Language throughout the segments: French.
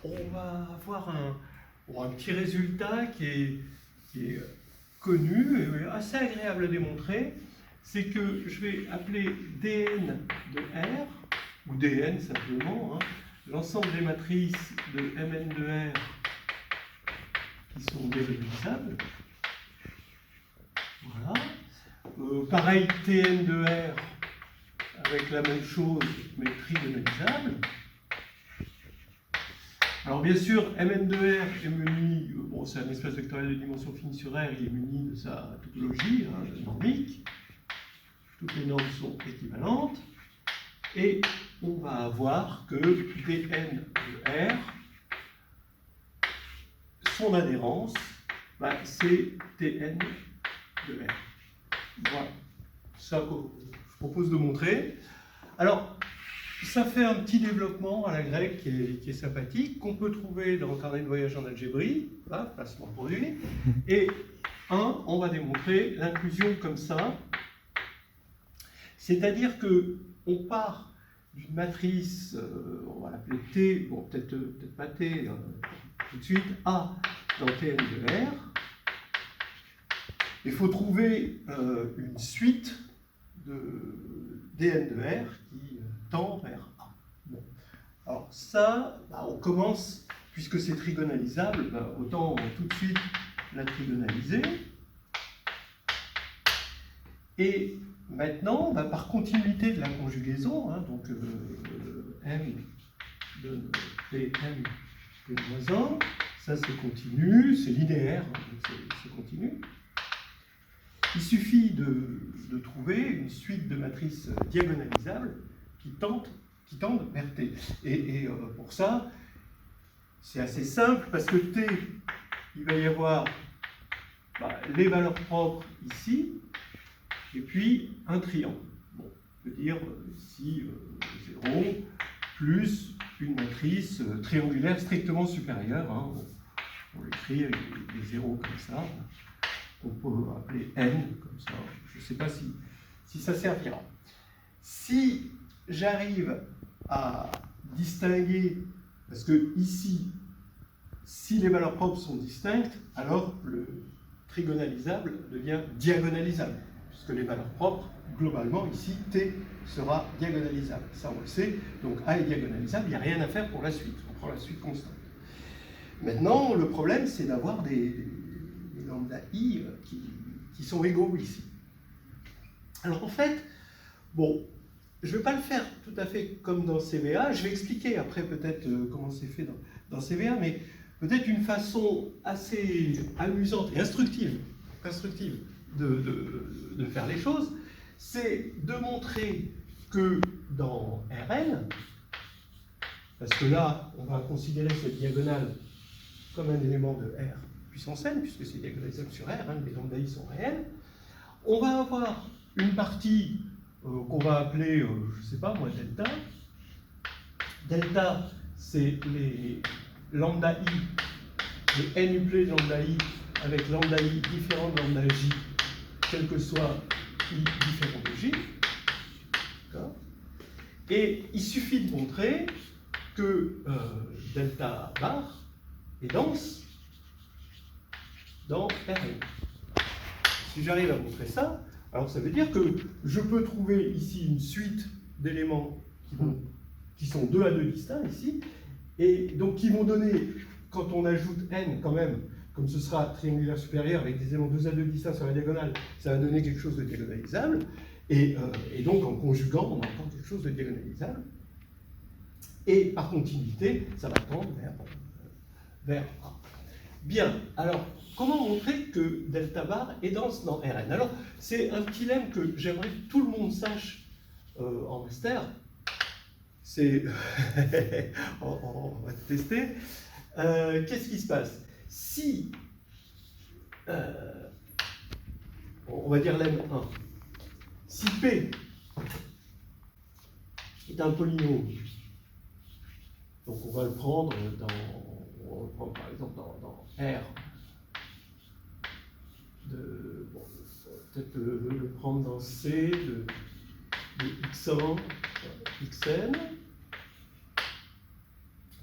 on va avoir un petit résultat qui est connu et assez agréable à démontrer. C'est que je vais appeler dn de R, ou dn simplement, hein, l'ensemble des matrices de Mn de R qui sont diagonalisables. Voilà. Pareil, Tn de R avec la même chose, mais trigonalisable. Alors bien sûr, Mn de R est muni, bon, c'est un espace vectoriel de dimension finie sur R, il est muni de sa topologie normique. Toutes les normes sont équivalentes. Et on va avoir que dn de R, son adhérence, c'est Tn de R. Voilà. Ça que je propose de montrer. Alors, ça fait un petit développement à la grecque qui est sympathique, qu'on peut trouver dans le carnet de voyage en algébrie, là, placement de produit. Et on va démontrer l'inclusion comme ça. C'est-à-dire qu'on part d'une matrice, on va l'appeler T, bon, peut-être pas T tout de suite, A dans Tn de R. Il faut trouver une suite de dn de R qui tend vers A. Bon. Alors ça, on commence, puisque c'est trigonalisable, autant tout de suite la trigonaliser. Et maintenant, par continuité de la conjugaison, hein, donc M donne Pm P-1, ça c'est continu, c'est linéaire, hein, donc c'est continu. Il suffit de trouver une suite de matrices diagonalisables qui tendent vers T. Et pour ça, c'est assez simple, parce que T, il va y avoir les valeurs propres ici, et puis un triangle. Bon, on peut dire ici 0 plus une matrice triangulaire strictement supérieure. Hein. On l'écrit avec des zéros comme ça. On peut appeler n comme ça. Je ne sais pas si ça servira. Si j'arrive à distinguer, parce que ici, si les valeurs propres sont distinctes, alors le trigonalisable devient diagonalisable, puisque les valeurs propres, globalement, ici, T sera diagonalisable. Ça, on le sait. Donc A est diagonalisable, il n'y a rien à faire pour la suite. On prend la suite constante. Maintenant, le problème, c'est d'avoir des lambda I qui sont égaux ici. Alors en fait, bon, je ne vais pas le faire tout à fait comme dans CVA, je vais expliquer après peut-être comment c'est fait dans CVA, mais peut-être une façon assez amusante et instructive de faire les choses, c'est de montrer que dans Rn, parce que là, on va considérer cette diagonale comme un élément de R puissance n, puisque c'est diagonalisable sur R, hein, les lambda I sont réels, on va avoir une partie qu'on va appeler, je ne sais pas moi, delta. Delta, c'est les lambda I, les n uplés de lambda I avec lambda I différent de lambda J, quel que soit I différent de J. Et il suffit de montrer que delta bar est dense dans Rn. Si j'arrive à montrer ça, alors ça veut dire que je peux trouver ici une suite d'éléments qui sont 2 à 2 distincts ici, et donc qui vont donner, quand on ajoute n quand même, comme ce sera triangulaire supérieur avec des éléments 2 à 2 distincts sur la diagonale, ça va donner quelque chose de diagonalisable, et donc en conjuguant, on a encore quelque chose de diagonalisable, et par continuité, ça va tendre vers A. Bien, alors, comment montrer que delta bar est dense dans Rn? Alors, c'est un petit lemme que j'aimerais que tout le monde sache en master. C'est... on va tester. Qu'est-ce qui se passe? Si... on va dire lemme 1. Si P est un polynôme, donc on va le prendre par exemple dans R, peut-être le prendre dans C de x1, xn,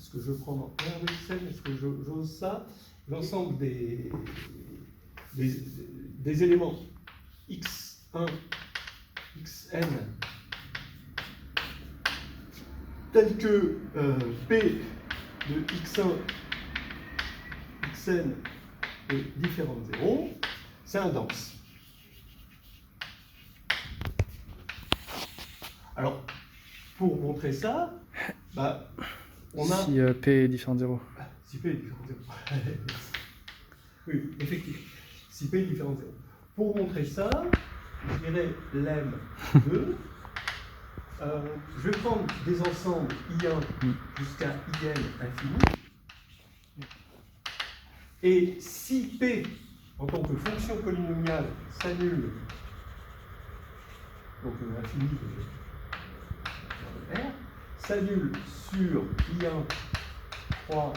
est-ce que je prends dans R de xn, est-ce que j'ose ça? L'ensemble des éléments x1, xn, tels que p de x1, xn est différent de 0, c'est un dense. Alors, pour montrer ça, bah, on a... Si P est différent de 0. Si P est différent de 0. Oui, effectivement. Si P est différent de 0. Pour montrer ça, je dirais lemme 2. Je vais prendre des ensembles I1 jusqu'à IN infini. Et si P, en tant que fonction polynomiale, s'annule, donc l'infini de R, s'annule sur I1 3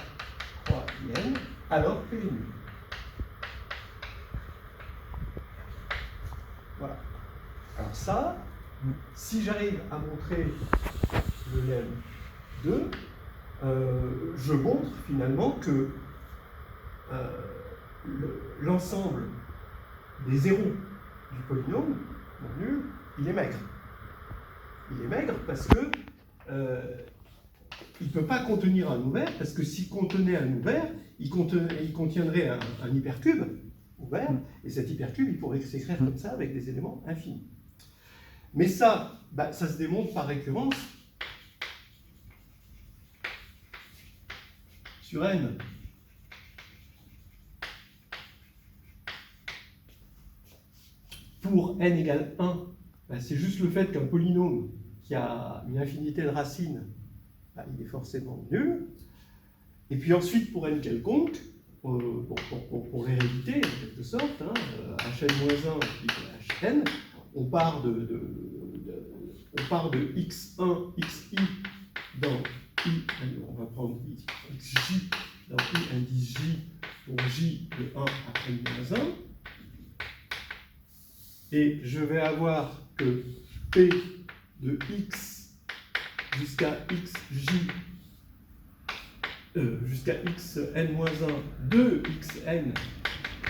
IN, alors P est nul. Voilà. Alors ça, si j'arrive à montrer le lemme 2, je montre finalement que l'ensemble des zéros du polynôme non nul, il est maigre. Il est maigre parce que il ne peut pas contenir un ouvert, parce que s'il contenait un ouvert, il contiendrait un hypercube ouvert, et cet hypercube, il pourrait s'écrire comme ça avec des éléments infinis. Mais ça, bah, ça se démontre par récurrence sur n. Pour n égale 1, bah, c'est juste le fait qu'un polynôme qui a une infinité de racines, bah, il est forcément nul. Et puis ensuite, pour n quelconque, pour l'hérédité, en quelque sorte, hein, hn-1 égale hn, on part de x1, xi dans i, on va prendre xj dans i indice j pour j de 1 à n-1. Et je vais avoir que p de x jusqu'à xj jusqu'à xn-1 de xn,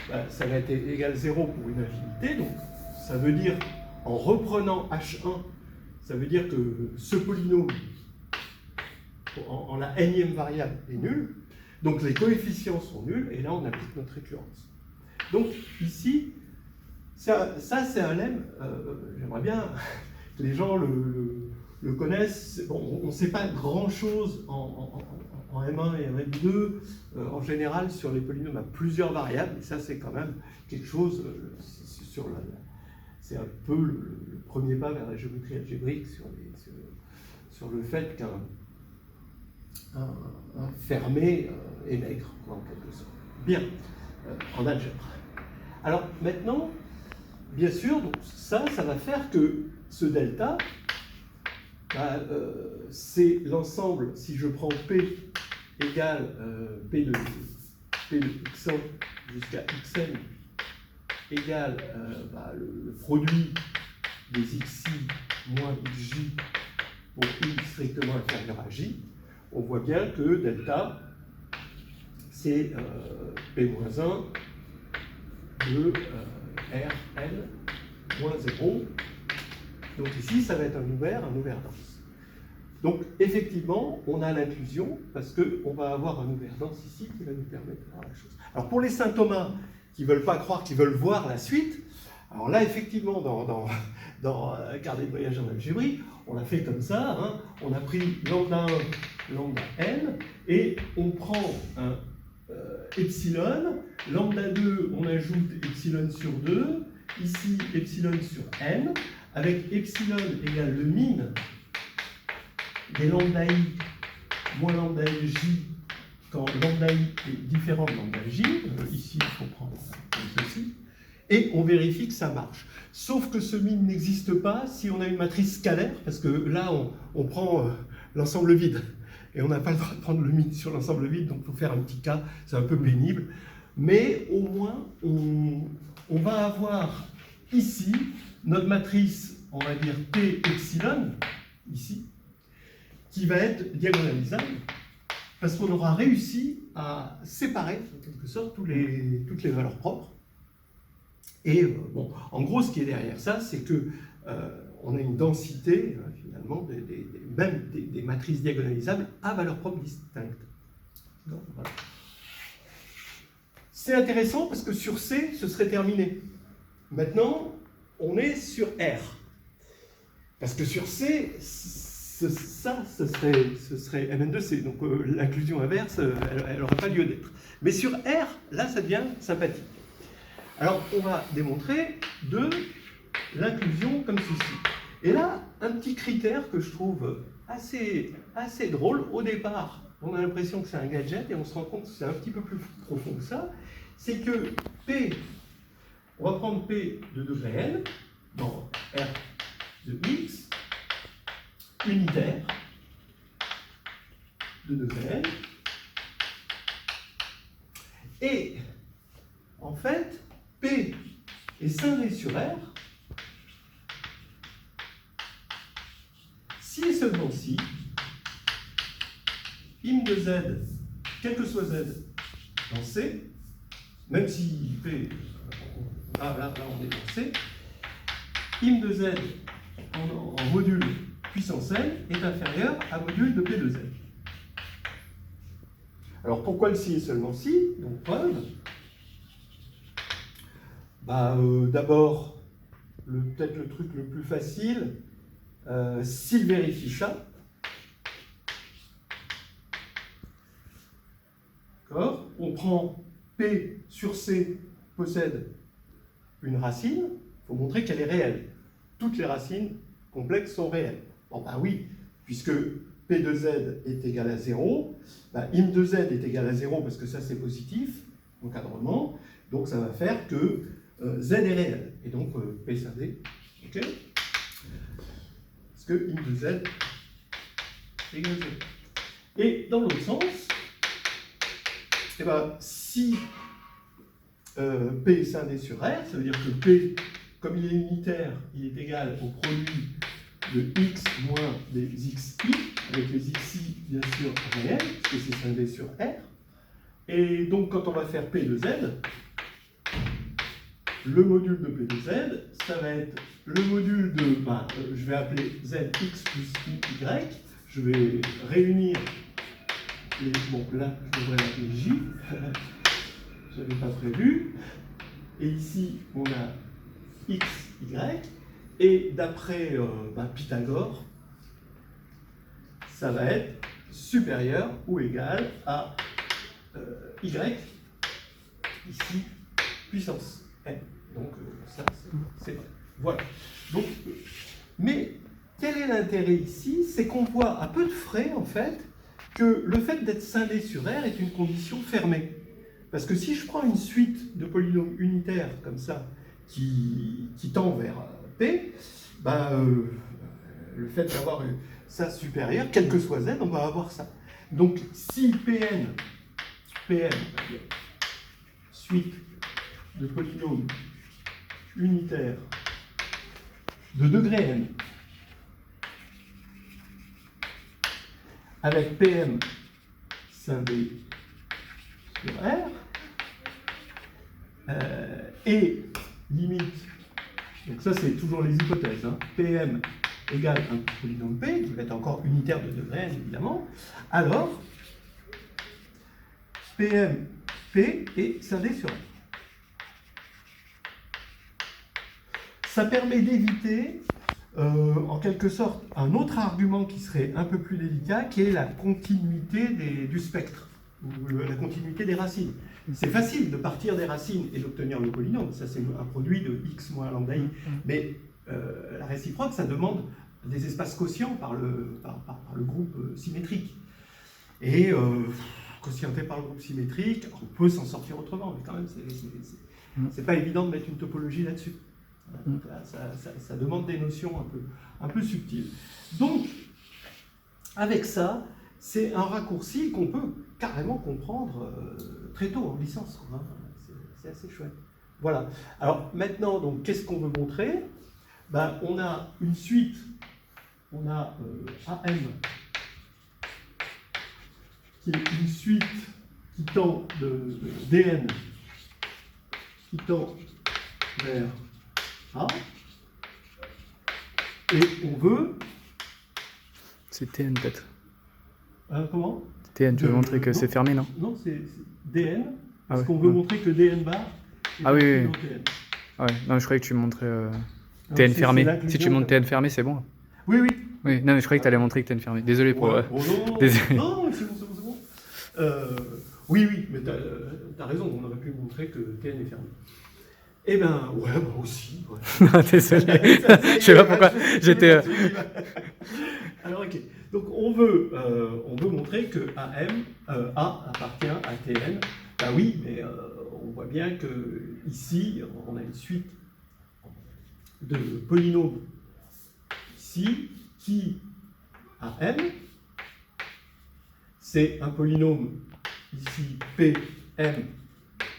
bah, ça va être égal 0 pour une infinité. Donc ça veut dire, en reprenant h1, ça veut dire que ce polynôme en la nème variable est nul. Donc les coefficients sont nuls, et là on applique notre récurrence. Donc ici, ça c'est un lemme, j'aimerais bien que les gens le connaissent. Bon, on ne sait pas grand-chose en M1 et M2, en général, sur les polynômes à plusieurs variables, et ça c'est quand même quelque chose, c'est un peu le premier pas vers la géométrie algébrique sur le fait qu'un fermé est maigre, en quelque sorte. Bien, en algèbre. Alors maintenant, bien sûr, donc ça va faire que ce delta, bah, c'est l'ensemble, si je prends P égale P de x1 jusqu'à xn égale bah, le produit des xi moins xj pour i strictement inférieur à j, on voit bien que delta, c'est P-1 de Rn moins 0. Donc ici, ça va être un ouvert dense. Donc effectivement, on a l'inclusion parce qu'on va avoir un ouvert dense ici qui va nous permettre de voir la chose. Alors pour les saint Thomas qui ne veulent pas croire, qui veulent voir la suite, alors là effectivement dans Carnet de voyage en algébrie, on l'a fait comme ça, hein. On a pris lambda 1, lambda n, et on prend un epsilon, lambda 2, on ajoute epsilon sur 2, ici epsilon sur n, avec epsilon égale le min des lambda i moins lambda j quand lambda i est différent de lambda j. Ici, il faut prendre comme ceci. Et on vérifie que ça marche. Sauf que ce min n'existe pas si on a une matrice scalaire, parce que là, on prend l'ensemble vide. Et on n'a pas le droit de prendre le min sur l'ensemble vide, donc il faut faire un petit cas, c'est un peu pénible. Mais au moins, on va avoir ici notre matrice, on va dire P epsilon, ici, qui va être diagonalisable parce qu'on aura réussi à séparer, en quelque sorte, toutes les valeurs propres. Et bon, en gros, ce qui est derrière ça, c'est que on a une densité, finalement, même des matrices diagonalisables à valeurs propres distinctes. Voilà. C'est intéressant parce que sur C, ce serait terminé. Maintenant, on est sur R. Parce que sur C, ce serait Mn de C. Donc l'inclusion inverse, elle n'aurait pas lieu d'être. Mais sur R, là, ça devient sympathique. Alors, on va démontrer de l'inclusion comme ceci. Et là, un petit critère que je trouve assez drôle. Au départ, on a l'impression que c'est un gadget et on se rend compte que c'est un petit peu plus profond que ça. C'est que P, on va prendre P de degré N dans R de X, unitaire de degré N. Et, en fait, P est scindé sur R si et seulement si im de Z, quel que soit Z, dans C, même si P, là on est dans C, im de Z en module puissance N est inférieur à module de P de Z. Alors pourquoi le si et seulement si? Donc preuve. D'abord, peut-être le truc le plus facile, s'il vérifie ça, on prend P sur C possède une racine, il faut montrer qu'elle est réelle. Toutes les racines complexes sont réelles. Bon, ben oui, puisque P de Z est égal à 0, im de Z est égal à 0 parce que ça c'est positif, encadrement, donc ça va faire que Z est réel, et donc P scindé, ok? Parce que im de Z est égal à 0. Et dans l'autre sens, si P est scindé sur R, ça veut dire que P, comme il est unitaire, il est égal au produit de X moins des XI, avec les XI bien sûr réels, parce que c'est scindé sur R. Et donc quand on va faire P de Z, le module de P de Z, ça va être le module de, je vais appeler ZX plus Y, je vais réunir les, bon là je devrais l'appeler J, je n'avais pas prévu, et ici on a X, Y, et d'après Pythagore, ça va être supérieur ou égal à Y, ici, puissance n. Donc ça, c'est vrai. Voilà. Donc, mais quel est l'intérêt ici? C'est qu'on voit à peu de frais, en fait, que le fait d'être scindé sur R est une condition fermée. Parce que si je prends une suite de polynômes unitaires comme ça, qui tend vers P, le fait d'avoir ça supérieur, quel que soit Z, on va avoir ça. Donc si Pn, suite de polynômes unitaires de degré n, avec Pm scindé sur R, et limite, donc ça c'est toujours les hypothèses, Pm égale un polynôme P, qui va être encore unitaire de degré n évidemment, alors Pm P est scindé sur R. Ça permet d'éviter, en quelque sorte, un autre argument qui serait un peu plus délicat, qui est la continuité du spectre, ou la continuité des racines. C'est facile de partir des racines et d'obtenir le polynôme, ça c'est un produit de x moins lambda i, mais la réciproque, ça demande des espaces quotients par le groupe symétrique. Et quotienté par le groupe symétrique, on peut s'en sortir autrement, mais quand même, c'est pas évident de mettre une topologie là-dessus. Donc là, ça demande des notions un peu subtiles. Donc, avec ça, c'est un raccourci qu'on peut carrément comprendre très tôt en licence. C'est assez chouette. Voilà. Alors maintenant, donc, qu'est-ce qu'on veut montrer? On a une suite, on a AM qui est une suite qui tend de Dn qui tend vers A, et on veut... C'est Tn peut-être. Comment? Tn, tu veux montrer que non, c'est fermé, non? Non, c'est Dn, parce ouais, qu'on veut montrer que Dn bar est ah oui, inclus oui. dans Tn. Ah ouais, non, je croyais que tu montrais Non, Tn c'est fermé. l'inclusion, Si tu montres Tn fermé, c'est bon. Oui, oui. Oui, non, mais je croyais que tu allais montrer que Tn fermé. Désolé pour... Ouais, bon, non, désolé. non, c'est bon, c'est bon, c'est bon. Oui, oui, mais t'as raison, on aurait pu montrer que Tn est fermé. Eh ben, ouais, moi aussi. Ouais. Désolé. Je sais pas pourquoi. J'étais... Alors, ok. Donc, on veut montrer que A appartient à Tn. Ben oui, mais on voit bien que ici, on a une suite de polynômes ici qui a m. C'est un polynôme ici Pm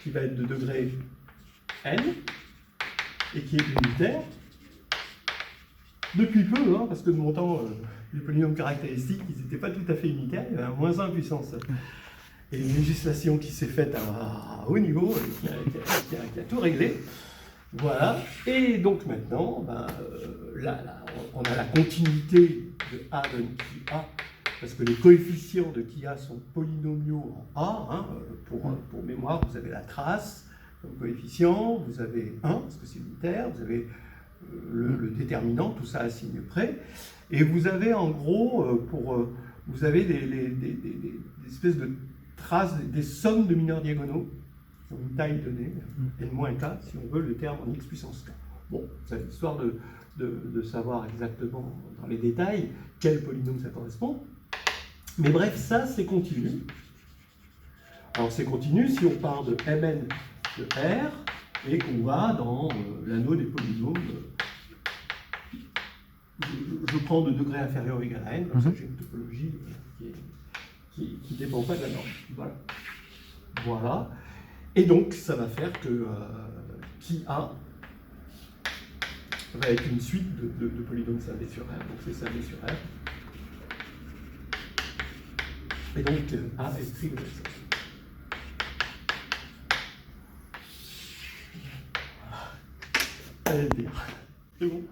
qui va être de degré n et qui est unitaire depuis peu, hein, parce que de mon temps, les polynômes caractéristiques, ils n'étaient pas tout à fait unitaires, il y avait un moins 1 puissance. Et une législation qui s'est faite à haut niveau, qui a tout réglé. Voilà. Et donc maintenant, là, on a la continuité de A donne qui A, parce que les coefficients de qui A sont polynomiaux en A. Hein, pour mémoire, vous avez la trace comme coefficient, vous avez 1, parce que c'est unitaire, vous avez le déterminant, tout ça à signe près, et vous avez en gros, vous avez des espèces de traces, des sommes de mineurs diagonaux, qui ont une taille donnée, n-k, si on veut, le terme en x puissance k. Bon, c'est l'histoire de savoir exactement dans les détails quel polynôme ça correspond, mais bref, ça c'est continu. Alors c'est continu si on part de mn de R, et qu'on va dans l'anneau des polynômes. Je prends de degré inférieur ou égal à n, comme ça j'ai une topologie qui ne dépend pas de la norme. Voilà. Voilà. Et donc ça va faire que qui A va être une suite de polynômes scindés sur R. Donc c'est scindé sur R. Et donc A est trigonométrique. Allez le dire. C'est bon.